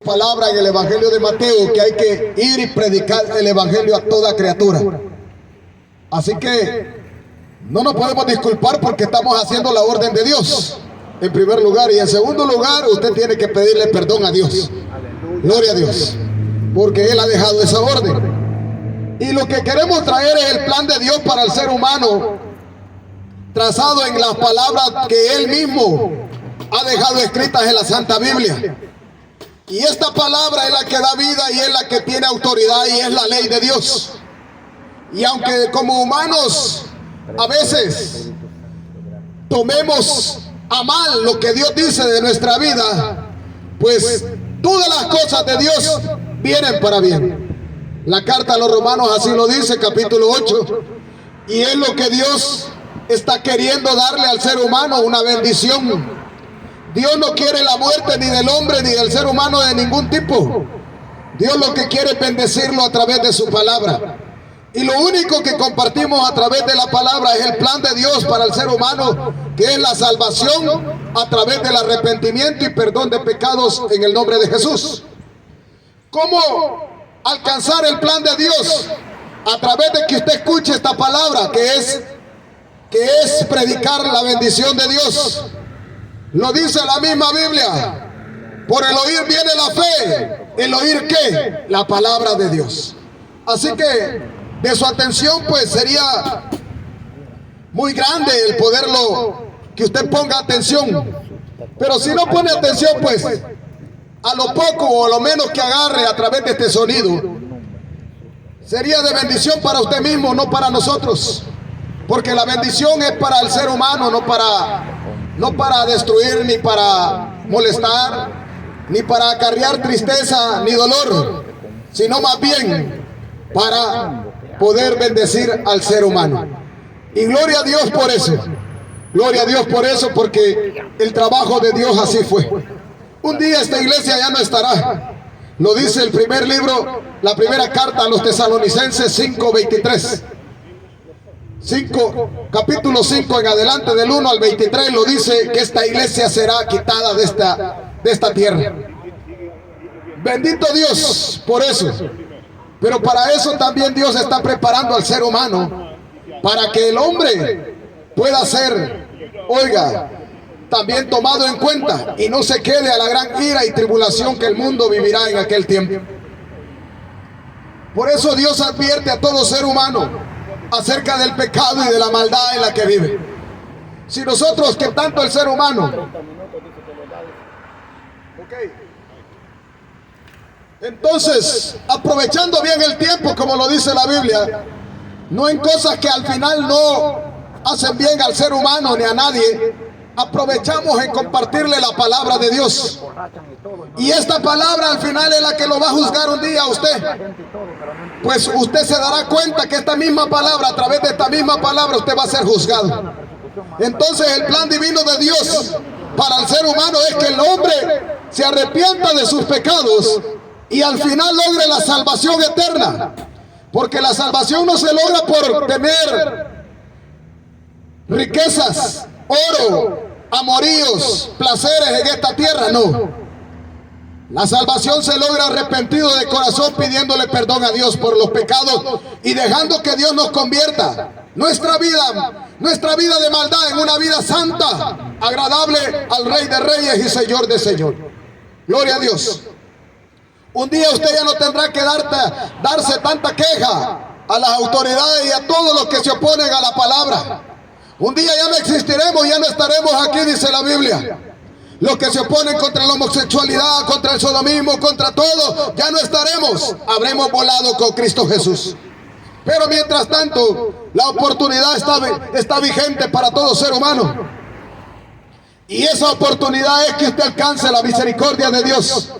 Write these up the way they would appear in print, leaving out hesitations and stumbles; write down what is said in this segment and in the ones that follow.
palabra en el Evangelio de Mateo que hay que ir y predicar el Evangelio a toda criatura. Así que no nos podemos disculpar porque estamos haciendo la orden de Dios, en primer lugar. Y en segundo lugar, usted tiene que pedirle perdón a Dios. Gloria a Dios, porque Él ha dejado esa orden. Y lo que queremos traer es el plan de Dios para el ser humano, trazado en las palabras que Él mismo ha dejado escritas en la Santa Biblia. Y esta palabra es la que da vida y es la que tiene autoridad y es la ley de Dios. Y aunque como humanos a veces tomemos a mal lo que Dios dice de nuestra vida, pues todas las cosas de Dios vienen para bien. La carta a los Romanos así lo dice, capítulo 8, y es lo que Dios está queriendo darle al ser humano, una bendición. Dios no quiere la muerte ni del hombre ni del ser humano de ningún tipo. Dios lo que quiere es bendecirlo a través de su palabra. Y lo único que compartimos a través de la palabra es el plan de Dios para el ser humano, que es la salvación a través del arrepentimiento y perdón de pecados en el nombre de Jesús. ¿Cómo alcanzar el plan de Dios? A través de que usted escuche esta palabra, que es predicar la bendición de Dios. Lo dice la misma Biblia. Por el oír viene la fe. ¿El oír qué? La palabra de Dios. Así que de su atención pues sería muy grande el poderlo, que usted ponga atención. Pero si no pone atención, pues a lo poco o a lo menos que agarre a través de este sonido, sería de bendición para usted mismo, no para nosotros. Porque la bendición es para el ser humano, no para destruir, ni para molestar, ni para acarrear tristeza ni dolor, sino más bien para poder bendecir al ser humano. Y gloria a Dios por eso. Gloria a Dios por eso, porque el trabajo de Dios así fue. Un día esta iglesia ya no estará. Lo dice el primer libro, la primera carta a los Tesalonicenses 5:23. Capítulo 5 en adelante, del 1 al 23, lo dice que esta iglesia será quitada de esta tierra. Bendito Dios por eso. Pero para eso también Dios está preparando al ser humano, para que el hombre pueda ser, oiga, también tomado en cuenta y no se quede a la gran ira y tribulación que el mundo vivirá en aquel tiempo. Por eso Dios advierte a todo ser humano acerca del pecado y de la maldad en la que vive. Si nosotros, que tanto el ser humano, entonces, aprovechando bien el tiempo, como lo dice la Biblia, no en cosas que al final no hacen bien al ser humano ni a nadie, aprovechamos en compartirle la palabra de Dios. Y esta palabra al final es la que lo va a juzgar un día a usted. Pues usted se dará cuenta que esta misma palabra, a través de esta misma palabra, usted va a ser juzgado. Entonces el plan divino de Dios para el ser humano es que el hombre se arrepienta de sus pecados y al final logre la salvación eterna. Porque la salvación no se logra por tener riquezas, oro, amoríos, placeres en esta tierra, no. La salvación se logra arrepentido de corazón, pidiéndole perdón a Dios por los pecados y dejando que Dios nos convierta nuestra vida de maldad en una vida santa, agradable al Rey de Reyes y Señor de Señores. Gloria a Dios. Un día usted ya no tendrá que darse tanta queja a las autoridades y a todos los que se oponen a la palabra. Un día ya no existiremos, ya no estaremos aquí, dice la Biblia. Los que se oponen contra la homosexualidad, contra el sodomismo, contra todo, ya no estaremos. Habremos volado con Cristo Jesús. Pero mientras tanto, la oportunidad está vigente para todo ser humano. Y esa oportunidad es que usted alcance la misericordia de Dios.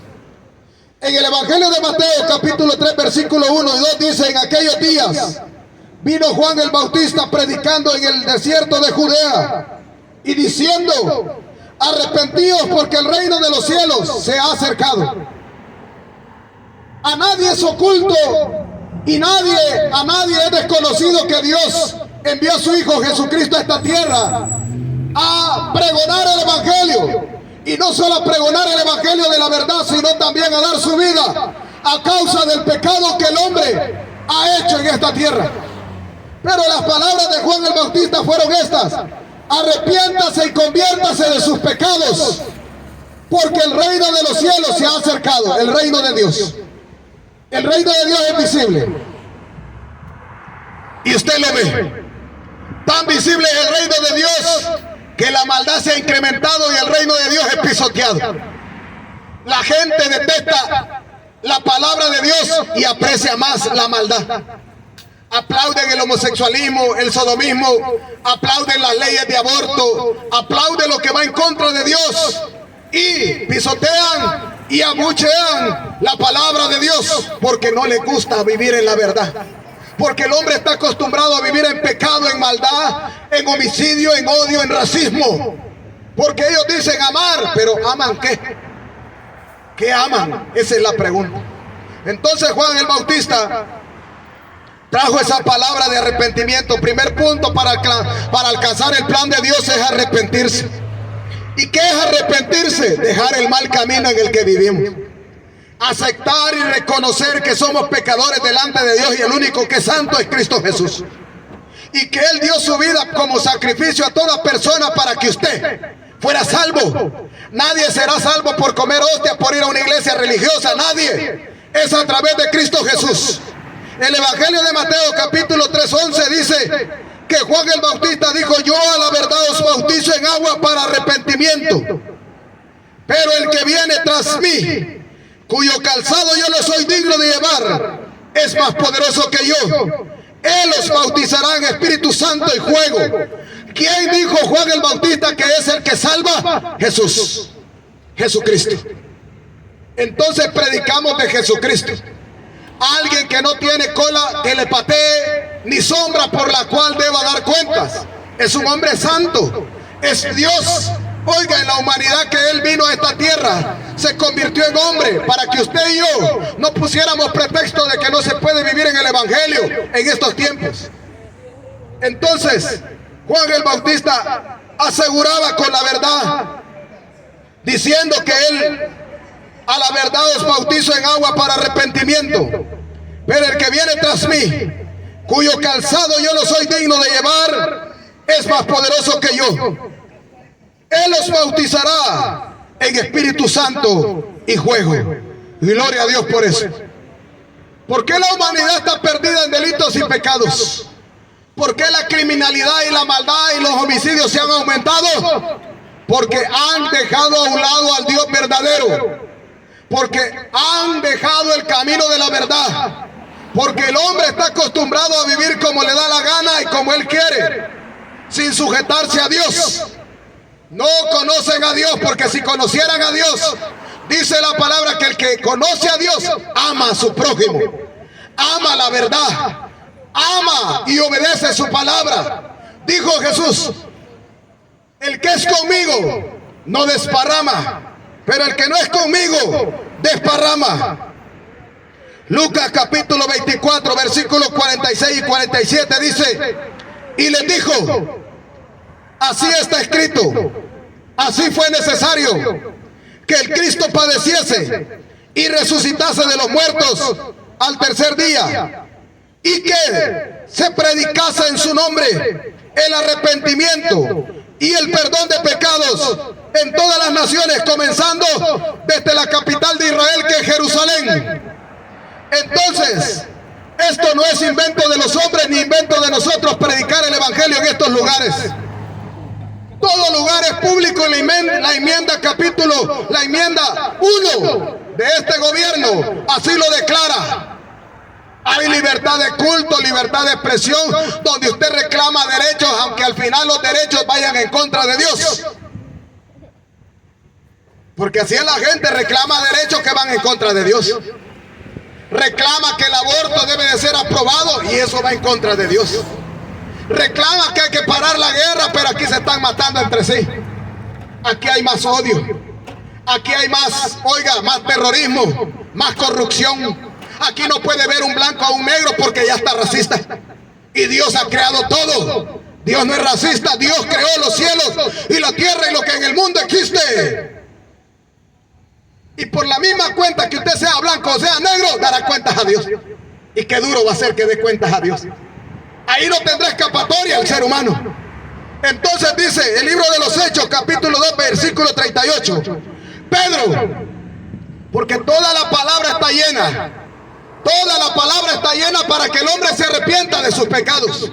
En el Evangelio de Mateo, capítulo 3, versículo 1 y 2, dice: en aquellos días vino Juan el Bautista predicando en el desierto de Judea y diciendo: arrepentíos, porque el reino de los cielos se ha acercado. A nadie es oculto y a nadie es desconocido que Dios envió a su Hijo Jesucristo a esta tierra a pregonar el Evangelio. Y no solo a pregonar el evangelio de la verdad, sino también a dar su vida a causa del pecado que el hombre ha hecho en esta tierra. Pero las palabras de Juan el Bautista fueron estas: arrepiéntase y conviértase de sus pecados, porque el reino de los cielos se ha acercado. El reino de Dios. El reino de Dios es visible. Y usted lo ve. Tan visible es el reino de Dios que la maldad se ha incrementado y el reino de Dios es pisoteado. La gente detesta la palabra de Dios y aprecia más la maldad. Aplauden el homosexualismo, el sodomismo, aplauden las leyes de aborto, aplauden lo que va en contra de Dios y pisotean y abuchean la palabra de Dios porque no les gusta vivir en la verdad. Porque el hombre está acostumbrado a vivir en pecado, en maldad, en homicidio, en odio, en racismo. Porque ellos dicen amar, pero ¿aman qué? ¿Qué aman? Esa es la pregunta. Entonces Juan el Bautista trajo esa palabra de arrepentimiento. Primer punto para alcanzar el plan de Dios es arrepentirse. ¿Y qué es arrepentirse? Dejar el mal camino en el que vivimos. Aceptar y reconocer que somos pecadores delante de Dios y el único que es santo es Cristo Jesús. Y que Él dio su vida como sacrificio a toda persona para que usted fuera salvo. Nadie será salvo por comer hostia, por ir a una iglesia religiosa. Nadie. Es a través de Cristo Jesús. El Evangelio de Mateo capítulo 3:11 dice que Juan el Bautista dijo: yo a la verdad os bautizo en agua para arrepentimiento, pero el que viene tras mí, cuyo calzado yo no soy digno de llevar, es más poderoso que yo. Él os bautizará en Espíritu Santo y fuego. ¿Quién dijo Juan el Bautista que es el que salva? Jesús. Jesucristo. Entonces predicamos de Jesucristo. Alguien que no tiene cola que le patee, ni sombra por la cual deba dar cuentas. Es un hombre santo. Es Dios. Oiga, en la humanidad que Él vino a esta tierra, se convirtió en hombre para que usted y yo no pusiéramos pretexto de que no se puede vivir en el Evangelio en estos tiempos. Entonces, Juan el Bautista aseguraba con la verdad, diciendo que Él a la verdad os bautizo en agua para arrepentimiento, pero el que viene tras mí, cuyo calzado yo no soy digno de llevar, es más poderoso que yo. Él os bautizará en Espíritu Santo y fuego. Gloria a Dios por eso. ¿Por qué la humanidad está perdida en delitos y pecados? ¿Por qué la criminalidad y la maldad y los homicidios se han aumentado? Porque han dejado a un lado al Dios verdadero. Porque han dejado el camino de la verdad. Porque el hombre está acostumbrado a vivir como le da la gana y como él quiere, sin sujetarse a Dios. No conocen a Dios, porque si conocieran a Dios, dice la palabra que el que conoce a Dios ama a su prójimo, ama la verdad, ama y obedece su palabra. Dijo Jesús: el que es conmigo no desparrama, pero el que no es conmigo desparrama. Lucas capítulo 24 versículos 46 y 47 dice: y les dijo: así está escrito, así fue necesario que el Cristo padeciese y resucitase de los muertos al tercer día, y que se predicase en su nombre el arrepentimiento y el perdón de pecados en todas las naciones, comenzando desde la capital de Israel, que es Jerusalén. Entonces, esto no es invento de los hombres ni invento de nosotros, predicar el Evangelio en estos lugares. Todo lugar es público. La enmienda capítulo, la enmienda 1 de este gobierno así lo declara. Hay libertad de culto, libertad de expresión, donde usted reclama derechos, aunque al final los derechos vayan en contra de Dios. Porque así es la gente, reclama derechos que van en contra de Dios. Reclama que el aborto debe de ser aprobado y eso va en contra de Dios. Reclama que hay que parar la guerra, pero aquí se están matando entre sí. Aquí hay más odio. Aquí hay más, oiga, más terrorismo, más corrupción. Aquí no puede ver un blanco a un negro porque ya está racista. Y Dios ha creado todo. Dios no es racista. Dios creó los cielos y la tierra y lo que en el mundo existe. Y por la misma cuenta que usted sea blanco o sea negro, dará cuentas a Dios. Y qué duro va a ser que dé cuentas a Dios. Ahí no tendrá escapatoria el ser humano. Entonces dice el libro de los Hechos, capítulo 2, versículo 38. Pedro, porque toda la palabra está llena. Toda la palabra está llena para que el hombre se arrepienta de sus pecados.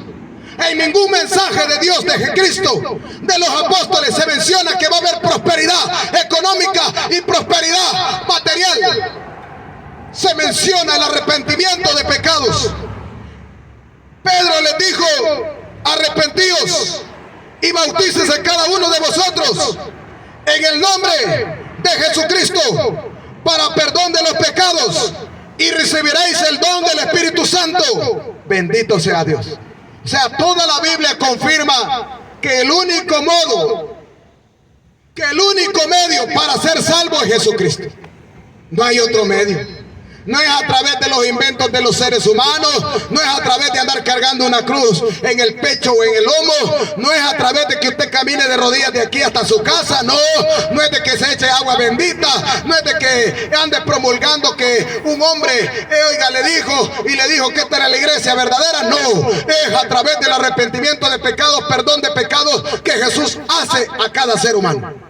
En ningún mensaje de Dios, de Jesucristo, de los apóstoles, se menciona que va a haber prosperidad económica y prosperidad material. Se menciona el arrepentimiento de pecados. Pedro les dijo: arrepentíos y bautícese cada uno de vosotros en el nombre de Jesucristo para perdón de los pecados y recibiréis el don del Espíritu Santo. Bendito sea Dios. O sea, toda la Biblia confirma que el único modo, que el único medio para ser salvo es Jesucristo. No hay otro medio. No es a través de los inventos de los seres humanos, no es a través de andar cargando una cruz en el pecho o en el lomo, no es a través de que usted camine de rodillas de aquí hasta su casa, no es de que se eche agua bendita, no es de que ande promulgando que un hombre, oiga, le dijo que esta era la iglesia verdadera, no, es a través del arrepentimiento de pecados, perdón de pecados que Jesús hace a cada ser humano.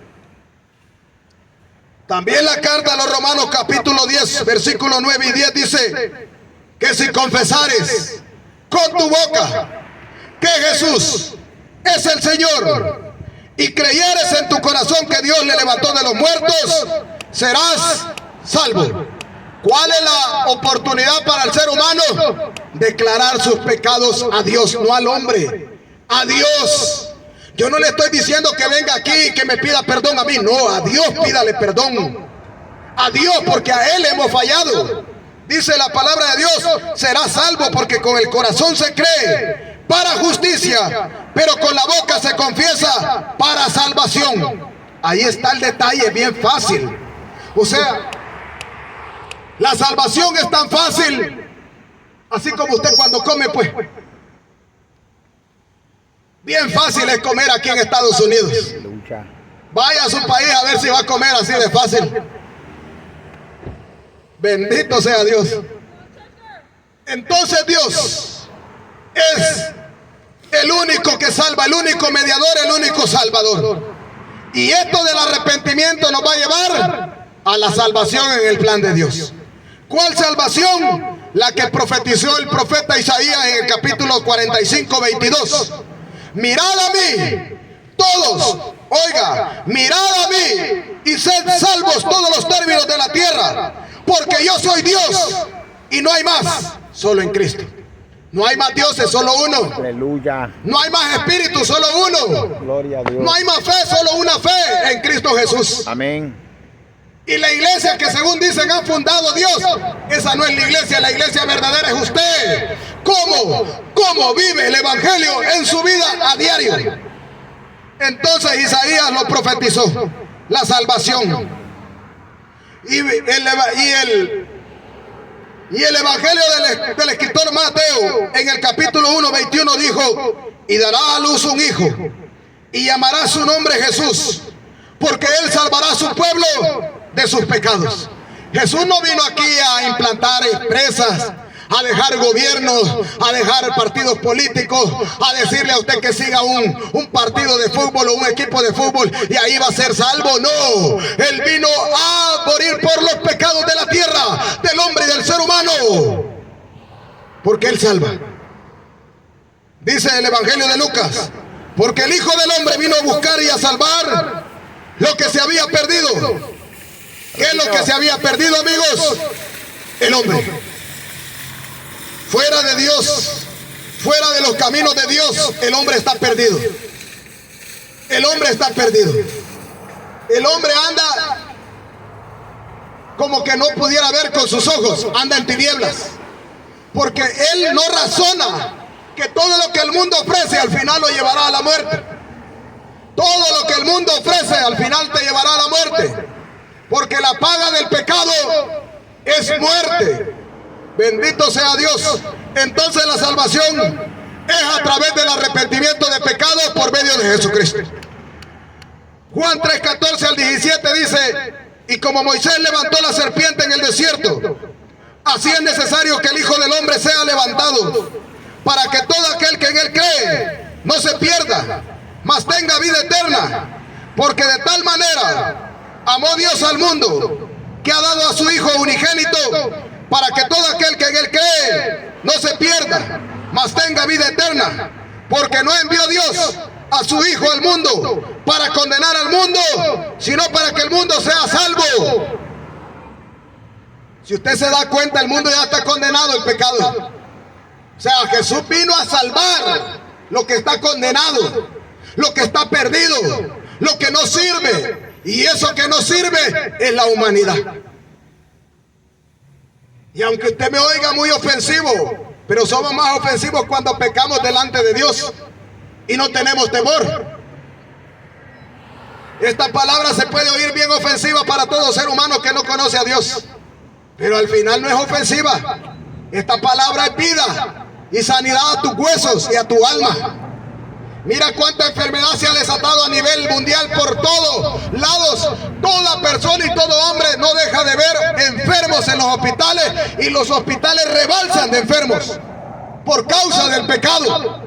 También la carta a los Romanos capítulo 10, versículo 9 y 10 dice que si confesares con tu boca que Jesús es el Señor y creyeres en tu corazón que Dios le levantó de los muertos, serás salvo. ¿Cuál es la oportunidad para el ser humano? Declarar sus pecados a Dios, no al hombre, a Dios. Yo no le estoy diciendo que venga aquí y que me pida perdón a mí. No, a Dios pídale perdón. A Dios, porque a Él hemos fallado. Dice la palabra de Dios: será salvo porque con el corazón se cree para justicia, pero con la boca se confiesa para salvación. Ahí está el detalle, bien fácil. O sea, la salvación es tan fácil, así como usted cuando come, pues. Bien fácil es comer aquí en Estados Unidos. Vaya a su país a ver si va a comer así de fácil. Bendito sea Dios. Entonces Dios es el único que salva, el único mediador, el único salvador. Y esto del arrepentimiento nos va a llevar a la salvación en el plan de Dios. ¿Cuál salvación? La que profetizó el profeta Isaías en el capítulo 45, 22. Mirad a mí, todos, oiga, mirad a mí y sed salvos todos los términos de la tierra, porque yo soy Dios y no hay más, solo en Cristo. No hay más dioses, solo uno. Aleluya. No hay más espíritus, solo uno. Gloria a Dios. No hay más fe, solo una fe en Cristo Jesús. Amén. Y la iglesia que según dicen han fundado Dios, esa no es la iglesia verdadera es usted. ¿Cómo vive el evangelio en su vida a diario? Entonces Isaías lo profetizó, la salvación. Y el evangelio del escritor Mateo en el capítulo 1, 21 dijo: y dará a luz un hijo y llamará su nombre Jesús, porque él salvará a su pueblo de sus pecados. Jesús no vino aquí a implantar empresas, a dejar gobiernos, a dejar partidos políticos, a decirle a usted que siga un partido de fútbol o un equipo de fútbol y ahí va a ser salvo. No, Él vino a morir por los pecados de la tierra, del hombre y del ser humano, porque Él salva. Dice el Evangelio de Lucas: porque el Hijo del Hombre vino a buscar y a salvar lo que se había perdido. ¿Qué es lo que se había perdido, amigos? El hombre. Fuera de Dios, fuera de los caminos de Dios, el hombre está perdido. El hombre está perdido. El hombre anda como que no pudiera ver con sus ojos, anda en tinieblas. Porque él no razona que todo lo que el mundo ofrece al final lo llevará a la muerte. Todo lo que el mundo ofrece al final te llevará a la muerte. Porque la paga del pecado es muerte. Bendito sea Dios. Entonces la salvación es a través del arrepentimiento de pecados por medio de Jesucristo. Juan 3:14 al 17 dice: Y como Moisés levantó la serpiente en el desierto, así es necesario que el Hijo del Hombre sea levantado, para que todo aquel que en él cree no se pierda, mas tenga vida eterna. Porque de tal manera amó Dios al mundo, que ha dado a su Hijo unigénito, para que todo aquel que en él cree no se pierda, mas tenga vida eterna. Porque no envió Dios a su Hijo al mundo para condenar al mundo, sino para que el mundo sea salvo. Si usted se da cuenta, el mundo ya está condenado el pecado. O sea, Jesús vino a salvar lo que está condenado, lo que está perdido, lo que no sirve. Y eso que no sirve es la humanidad. Y aunque usted me oiga muy ofensivo, pero somos más ofensivos cuando pecamos delante de Dios y no tenemos temor. Esta palabra se puede oír bien ofensiva para todo ser humano que no conoce a Dios, pero al final no es ofensiva. Esta palabra es vida y sanidad a tus huesos y a tu alma. Mira cuánta enfermedad se ha desatado a nivel mundial por todos lados. Toda persona y todo hombre no deja de ver enfermos en los hospitales, y los hospitales rebalsan de enfermos por causa del pecado.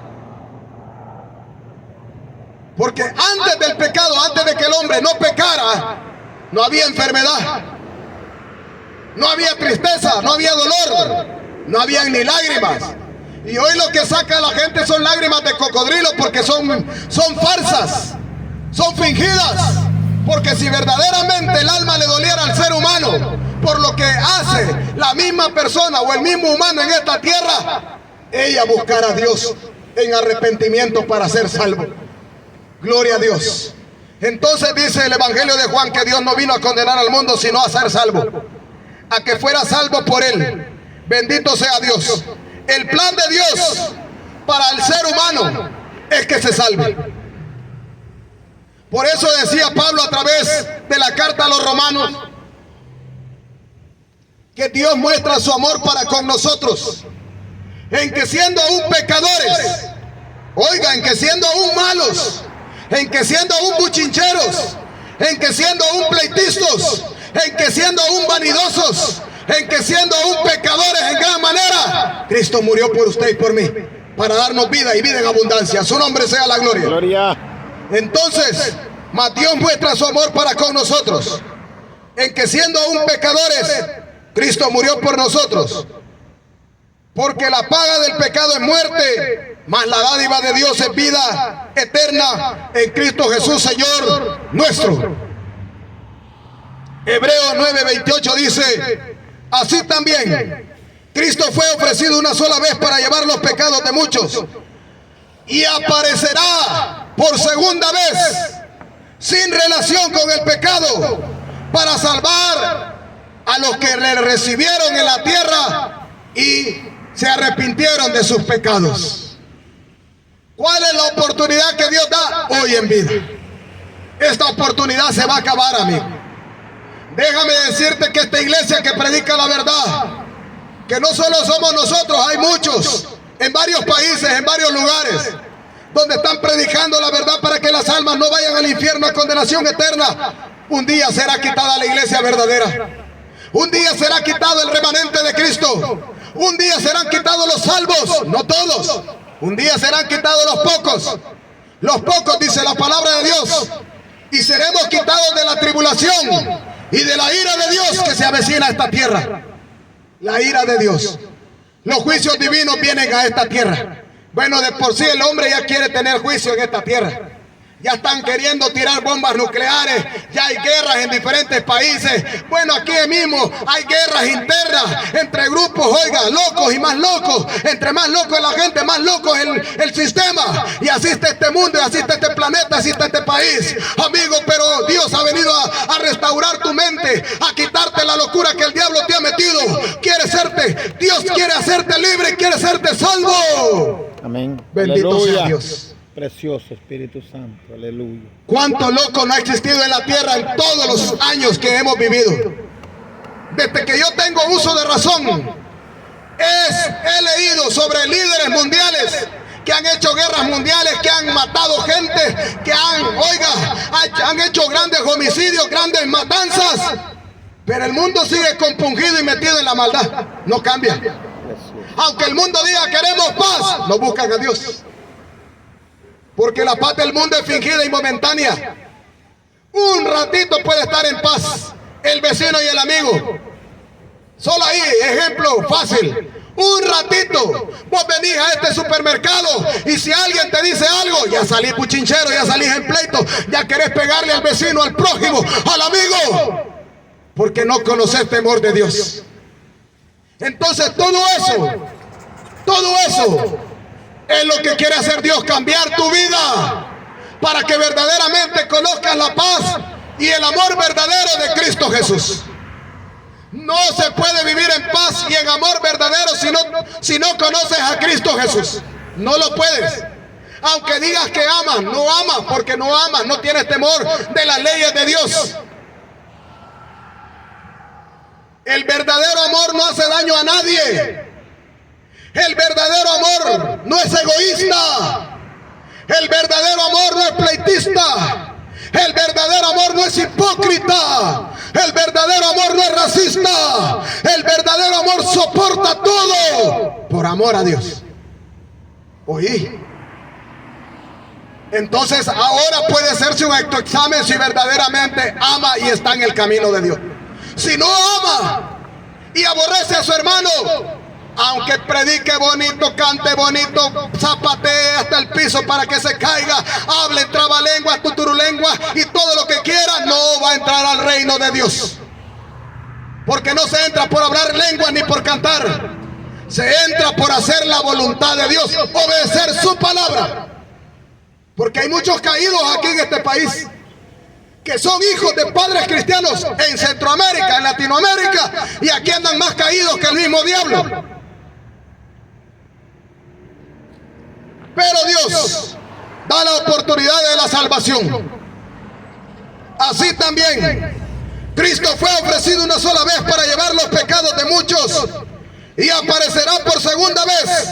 Porque antes del pecado, antes de que el hombre no pecara, no había enfermedad, no había tristeza, no había dolor, no había ni lágrimas. Y hoy lo que saca a la gente son lágrimas de cocodrilo, porque son farsas, son fingidas. Porque si verdaderamente el alma le doliera al ser humano por lo que hace la misma persona o el mismo humano en esta tierra, ella buscará a Dios en arrepentimiento para ser salvo. Gloria a Dios. Entonces dice el Evangelio de Juan que Dios no vino a condenar al mundo, sino a ser salvo, a que fuera salvo por él. Bendito sea Dios. El plan de Dios para el ser humano es que se salve. Por eso decía Pablo a través de la carta a los romanos que Dios muestra su amor para con nosotros, en que siendo aún pecadores, oiga, en que siendo aún malos, en que siendo aún buchincheros, en que siendo aún pleitistas, en que siendo aún vanidosos, en que siendo aún pecadores en gran manera, Cristo murió por usted y por mí, para darnos vida y vida en abundancia. Su nombre sea la gloria. Gloria. Entonces, mas Dios muestra su amor para con nosotros, en que siendo aún pecadores, Cristo murió por nosotros. Porque la paga del pecado es muerte, mas la dádiva de Dios es vida eterna en Cristo Jesús, Señor nuestro. Hebreos 9:28 dice: así también Cristo fue ofrecido una sola vez para llevar los pecados de muchos, y aparecerá por segunda vez sin relación con el pecado, para salvar a los que le recibieron en la tierra y se arrepintieron de sus pecados. ¿Cuál es la oportunidad que Dios da hoy en vida? Esta oportunidad se va a acabar, amigo. Déjame decirte que esta iglesia que predica la verdad, que no solo somos nosotros, hay muchos en varios países, en varios lugares, donde están predicando la verdad para que las almas no vayan al infierno a condenación eterna. Un día será quitada la iglesia verdadera. Un día será quitado el remanente de Cristo. Un día serán quitados los salvos, no todos. Un día serán quitados los pocos. Los pocos, dice la palabra de Dios. Y seremos quitados de la tribulación y de la ira de Dios que se avecina a esta tierra. La ira de Dios. Los juicios divinos vienen a esta tierra. Bueno, de por sí el hombre ya quiere tener juicio en esta tierra. Ya están queriendo tirar bombas nucleares, ya hay guerras en diferentes países. Bueno, aquí mismo hay guerras internas entre grupos, oiga, locos y más locos. Entre más loco es la gente, más loco es el sistema. Y así está este mundo, y así está este planeta, así está este país. Amigo, pero Dios ha venido a restaurar tu mente, a quitarte la locura que el diablo te ha metido. Dios quiere hacerte libre, quiere hacerte salvo. Amén. Bendito Aleluya. sea Dios. Precioso Espíritu Santo, aleluya. ¿Cuánto loco no ha existido en la tierra en todos los años que hemos vivido? Desde que yo tengo uso de razón, he leído sobre líderes mundiales que han hecho guerras mundiales, que han matado gente, que han hecho grandes homicidios, grandes matanzas. Pero el mundo sigue compungido y metido en la maldad. No cambia. Aunque el mundo diga queremos paz, no buscan a Dios. Porque la paz del mundo es fingida y momentánea. Un ratito puede estar en paz el vecino y el amigo. Solo ahí, ejemplo fácil. Un ratito, vos venís a este supermercado y si alguien te dice algo, ya salís puchinchero, ya salís en pleito, ya querés pegarle al vecino, al prójimo, al amigo, porque no conoces temor de Dios. Entonces todo eso es lo que quiere hacer Dios, cambiar tu vida para que verdaderamente conozcas la paz y el amor verdadero de Cristo Jesús. No se puede vivir en paz y en amor verdadero si no conoces a Cristo Jesús. No lo puedes. Aunque digas que amas, no amas porque no amas, no tienes temor de las leyes de Dios. El verdadero amor no hace daño a nadie. El verdadero amor no es egoísta. El verdadero amor no es pleitista. El verdadero amor no es hipócrita. El verdadero amor no es racista. El verdadero amor soporta todo por amor a Dios. Oí. Entonces ahora puede hacerse un autoexamen si verdaderamente ama y está en el camino de Dios. Si no ama y aborrece a su hermano, aunque predique bonito, cante bonito, zapatee hasta el piso para que se caiga, hable trabalenguas, tuturulenguas y todo lo que quiera, no va a entrar al reino de Dios. Porque no se entra por hablar lenguas ni por cantar. Se entra por hacer la voluntad de Dios, obedecer su palabra. Porque hay muchos caídos aquí en este país que son hijos de padres cristianos en Centroamérica, en Latinoamérica, y aquí andan más caídos que el mismo diablo. Pero Dios da la oportunidad de la salvación. Así también, Cristo fue ofrecido una sola vez para llevar los pecados de muchos y aparecerá por segunda vez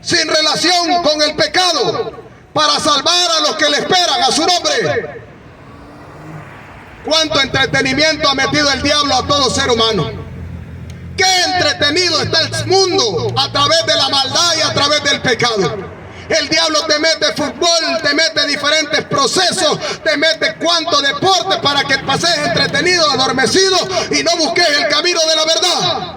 sin relación con el pecado para salvar a los que le esperan a su nombre. ¿Cuánto entretenimiento ha metido el diablo a todo ser humano? ¿Qué entretenido está el mundo a través de la maldad y a través del pecado? El diablo te mete fútbol, te mete diferentes procesos, te mete cuanto deporte para que pases entretenido, adormecido y no busques el camino de la verdad.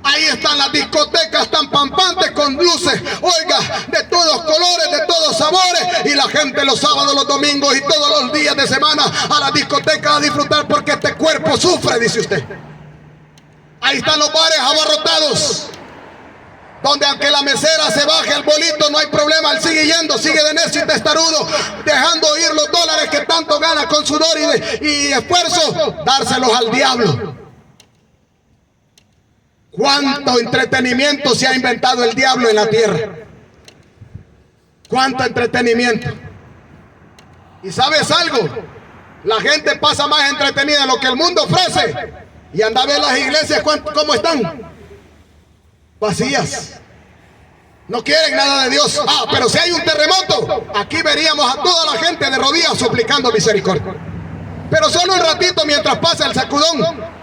Ahí están las discotecas tan pampantes con luces, oiga, de todos colores, de todos sabores, y la gente los sábados, los domingos y todos los días de semana a la discoteca a disfrutar porque este cuerpo sufre, dice usted. Ahí están los bares abarrotados, donde aunque la mesera se baje el bolito, no hay problema, él sigue yendo, sigue de necio y testarudo, dejando ir los dólares que tanto gana con sudor y esfuerzo, dárselos al diablo. ¿Cuánto entretenimiento se ha inventado el diablo en la tierra? ¿Cuánto entretenimiento? ¿Y sabes algo? La gente pasa más entretenida en lo que el mundo ofrece. Y anda a ver las iglesias cómo están. Vacías. No quieren nada de Dios. Ah, pero si hay un terremoto, aquí veríamos a toda la gente de rodillas suplicando misericordia. Pero solo un ratito mientras pasa el sacudón.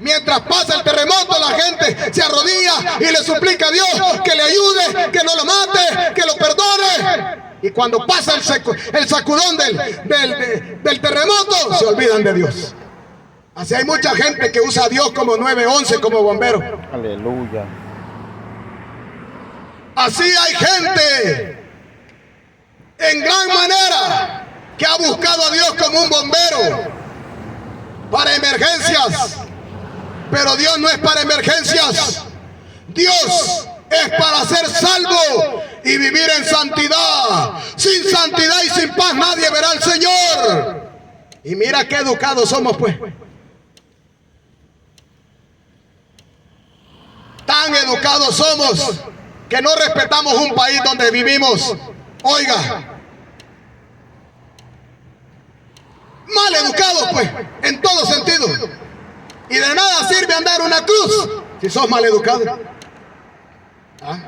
Mientras pasa el terremoto, la gente se arrodilla y le suplica a Dios que le ayude, que no lo mate, que lo perdone. Y cuando pasa el sacudón del terremoto, se olvidan de Dios. Así hay mucha gente que usa a Dios como 911, como bombero. Aleluya. Así hay gente en gran manera que ha buscado a Dios como un bombero para emergencias. Pero Dios no es para emergencias. Dios es para ser salvo y vivir en santidad. Sin santidad y sin paz nadie verá al Señor. Y mira qué educados somos, pues. Tan educados somos que no respetamos un país donde vivimos. Oiga, mal educados, pues, en todo sentido. Y de nada sirve andar una cruz si sos mal educado. ¿Ah?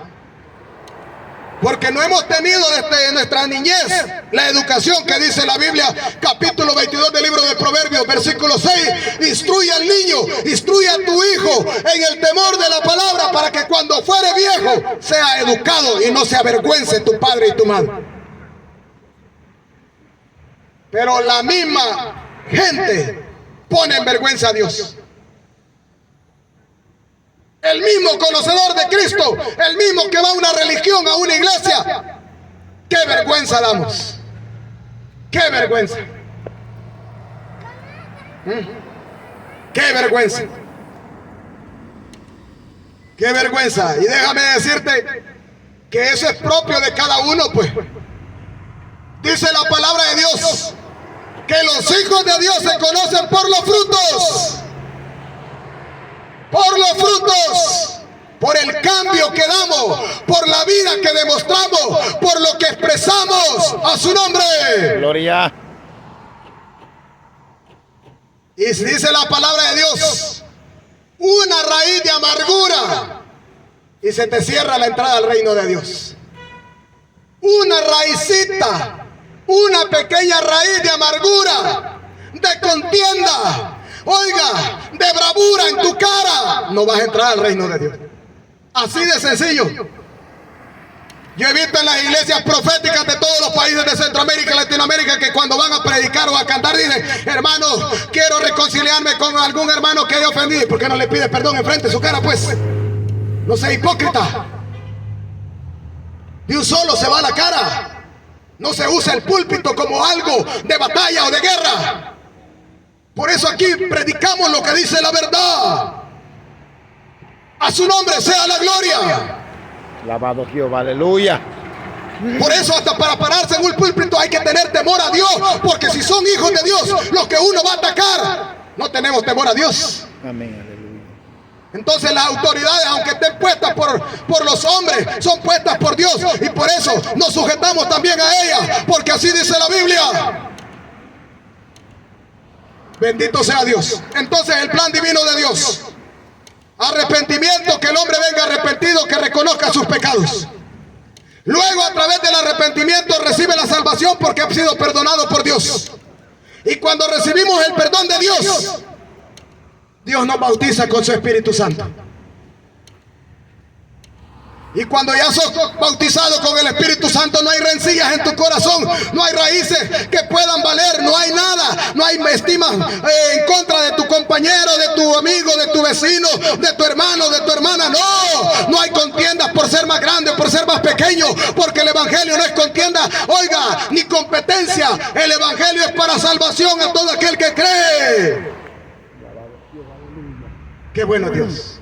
Porque no hemos tenido desde nuestra niñez la educación que dice la Biblia, capítulo 22 del libro de Proverbios, versículo 6. Instruye al niño, instruye a tu hijo en el temor de la palabra, para que cuando fuere viejo sea educado y no se avergüence tu padre y tu madre. Pero la misma gente pone en vergüenza a Dios. El mismo conocedor de Cristo, el mismo que va a una religión, a una iglesia. ¡Qué vergüenza damos! ¡Qué vergüenza! ¡Qué vergüenza! ¡Qué vergüenza! Y déjame decirte que eso es propio de cada uno, pues. Dice la palabra de Dios que los hijos de Dios se conocen por los frutos. Por los frutos, por el cambio que damos, por la vida que demostramos, por lo que expresamos a su nombre. Gloria. Y si dice la palabra de Dios, una raíz de amargura y se te cierra la entrada al reino de Dios. Una raicita, una pequeña raíz de amargura, de contienda, oiga, de bravura en tu cara, no vas a entrar al reino de Dios. Así de sencillo. Yo he visto en las iglesias proféticas de todos los países de Centroamérica y Latinoamérica que cuando van a predicar o a cantar dicen: hermano, quiero reconciliarme con algún hermano que haya ofendido. ¿Por qué no le pide perdón enfrente de su cara, pues? No sea hipócrita. De un solo se va la cara. No se usa el púlpito como algo de batalla o de guerra. Por eso aquí predicamos lo que dice la verdad. A su nombre sea la gloria. Alabado Jehová, aleluya. Por eso hasta para pararse en un púlpito hay que tener temor a Dios. Porque si son hijos de Dios los que uno va a atacar, no tenemos temor a Dios. Amén, aleluya. Entonces las autoridades, aunque estén puestas por los hombres, son puestas por Dios. Y por eso nos sujetamos también a ellas. Porque así dice la Biblia. Bendito sea Dios. Entonces el plan divino de Dios: arrepentimiento, que el hombre venga arrepentido, que reconozca sus pecados. Luego, a través del arrepentimiento, recibe la salvación porque ha sido perdonado por Dios. Y cuando recibimos el perdón de Dios, Dios nos bautiza con su Espíritu Santo. Y cuando ya sos bautizado con el Espíritu Santo, no hay rencillas en tu corazón, no hay raíces que puedan valer, no hay nada, no hay estima en contra de tu compañero, de tu amigo, de tu vecino, de tu hermano, de tu hermana. No hay contiendas por ser más grande, por ser más pequeño, porque el Evangelio no es contienda, oiga, ni competencia. El Evangelio es para salvación a todo aquel que cree. Qué bueno Dios.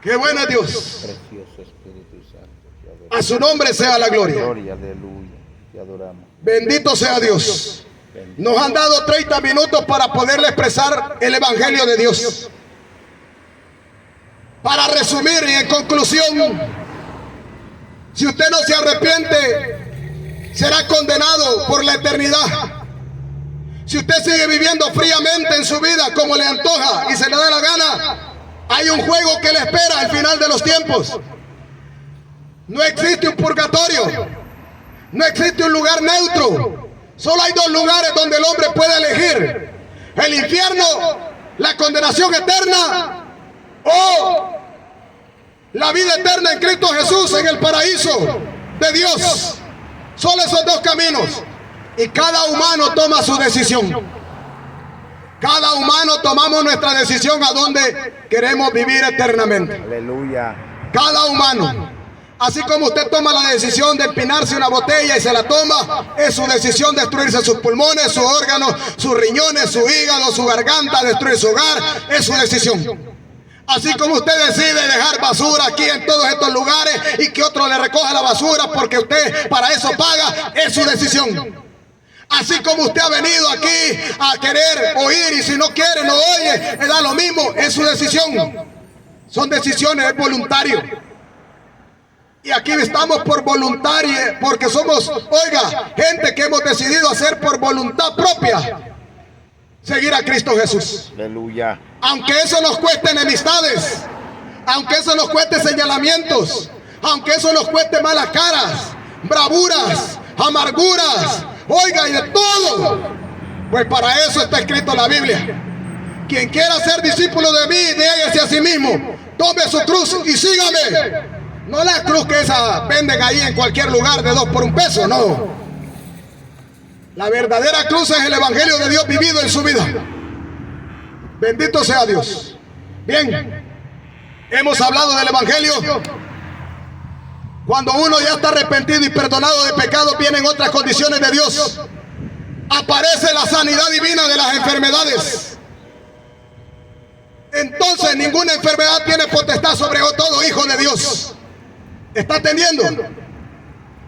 ¡Qué bueno es Dios! Precioso Espíritu Santo. A su nombre sea la gloria. Gloria, aleluya. Te adoramos. Bendito sea Dios. Nos han dado 30 minutos para poderle expresar el Evangelio de Dios. Para resumir y en conclusión, si usted no se arrepiente, será condenado por la eternidad. Si usted sigue viviendo fríamente en su vida como le antoja y se le da la gana, hay un juego que le espera al final de los tiempos. No existe un purgatorio. No existe un lugar neutro. Solo hay dos lugares donde el hombre puede elegir: el infierno, la condenación eterna, o la vida eterna en Cristo Jesús en el paraíso de Dios. Solo esos dos caminos. Y cada humano toma su decisión. Cada humano tomamos nuestra decisión a dónde queremos vivir eternamente. Aleluya. Cada humano. Así como usted toma la decisión de empinarse una botella y se la toma, es su decisión destruirse sus pulmones, sus órganos, sus riñones, su hígado, su garganta, destruir su hogar, es su decisión. Así como usted decide dejar basura aquí en todos estos lugares y que otro le recoja la basura porque usted para eso paga, es su decisión. Así como usted ha venido aquí a querer oír y si no quiere, no oye, le da lo mismo, es su decisión. Son decisiones, es voluntario. Y aquí estamos por voluntad, porque somos, oiga, gente que hemos decidido hacer por voluntad propia, seguir a Cristo Jesús. Aleluya. Aunque eso nos cueste enemistades, aunque eso nos cueste señalamientos, aunque eso nos cueste malas caras, bravuras, amarguras, oiga, y de todo, pues para eso está escrito en la Biblia. Quien quiera ser discípulo de mí, niéguese a sí mismo, tome su cruz y sígame. No la cruz que esa venden ahí en cualquier lugar de 2 por $1, no. La verdadera cruz es el evangelio de Dios vivido en su vida. Bendito sea Dios. Bien, hemos hablado del evangelio. Cuando uno ya está arrepentido y perdonado de pecado, vienen otras condiciones de Dios. Aparece la sanidad divina de las enfermedades. Entonces ninguna enfermedad tiene potestad sobre todo hijo de Dios. ¿Está entendiendo?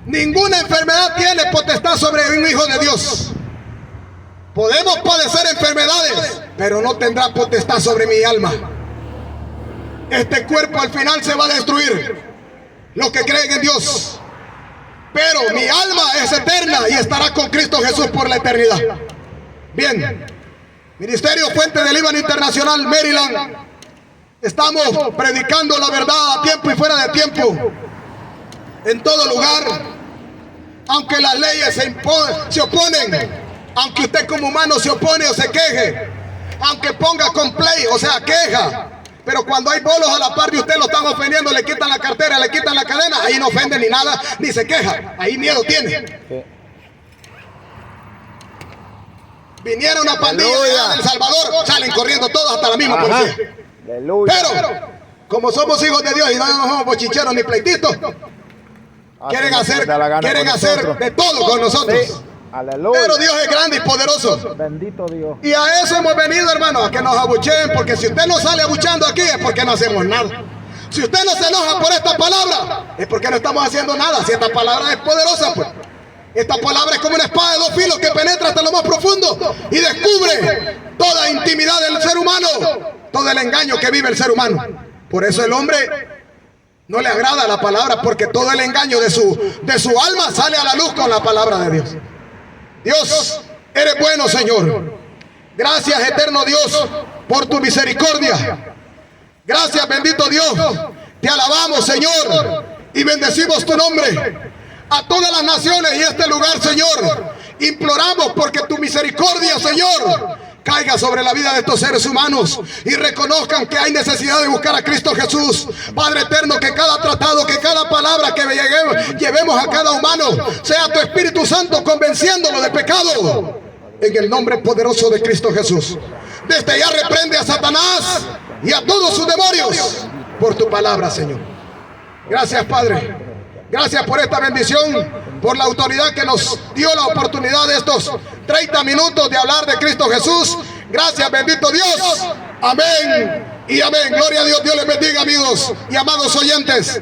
Ninguna enfermedad tiene potestad sobre un hijo de Dios. Podemos padecer enfermedades, pero no tendrá potestad sobre mi alma. Este cuerpo al final se va a destruir, los que creen en Dios. Pero mi alma es eterna y estará con Cristo Jesús por la eternidad. Bien. Ministerio Fuente del Líbano Internacional, Maryland. Estamos predicando la verdad a tiempo y fuera de tiempo, en todo lugar. Aunque las leyes se oponen, aunque usted como humano se opone o se queje, aunque ponga complaint, o sea, queja, pero cuando hay bolos a la par de usted lo están ofendiendo, le quitan la cartera, le quitan la cadena, ahí no ofende ni nada, ni se queja, ahí miedo tiene. Sí. Viniera una pandilla de El Salvador, salen corriendo todos hasta la misma policía. Aleluya. Pero, como somos hijos de Dios y no somos bochicheros ni pleititos, quieren hacer de todo con nosotros. Sí. Aleluya. Pero Dios es grande y poderoso. Bendito Dios. Y a eso hemos venido, hermanos, a que nos abucheen, porque si usted no sale abuchando aquí es porque no hacemos nada. Si usted no se enoja por esta palabra, es porque no estamos haciendo nada. Si esta palabra es poderosa, pues. Esta palabra es como una espada de 2 filos que penetra hasta lo más profundo y descubre toda intimidad del ser humano, todo el engaño que vive el ser humano. Por eso el hombre no le agrada la palabra, porque todo el engaño de su alma sale a la luz con la palabra de Dios. Dios, eres bueno, Señor. Gracias, eterno Dios, por tu misericordia. Gracias, bendito Dios. Te alabamos, Señor, y bendecimos tu nombre. A todas las naciones y este lugar, Señor, imploramos porque tu misericordia, Señor, caiga sobre la vida de estos seres humanos y reconozcan que hay necesidad de buscar a Cristo Jesús. Padre eterno, que cada tratado, que cada palabra que llevemos a cada humano sea tu Espíritu Santo convenciéndolo de pecado, en el nombre poderoso de Cristo Jesús. Desde ya reprende a Satanás y a todos sus demonios por tu palabra, Señor. Gracias, Padre. Gracias por esta bendición, por la autoridad que nos dio la oportunidad de estos 30 minutos de hablar de Cristo Jesús. Gracias, bendito Dios. Amén y amén. Gloria a Dios. Dios les bendiga, amigos y amados oyentes.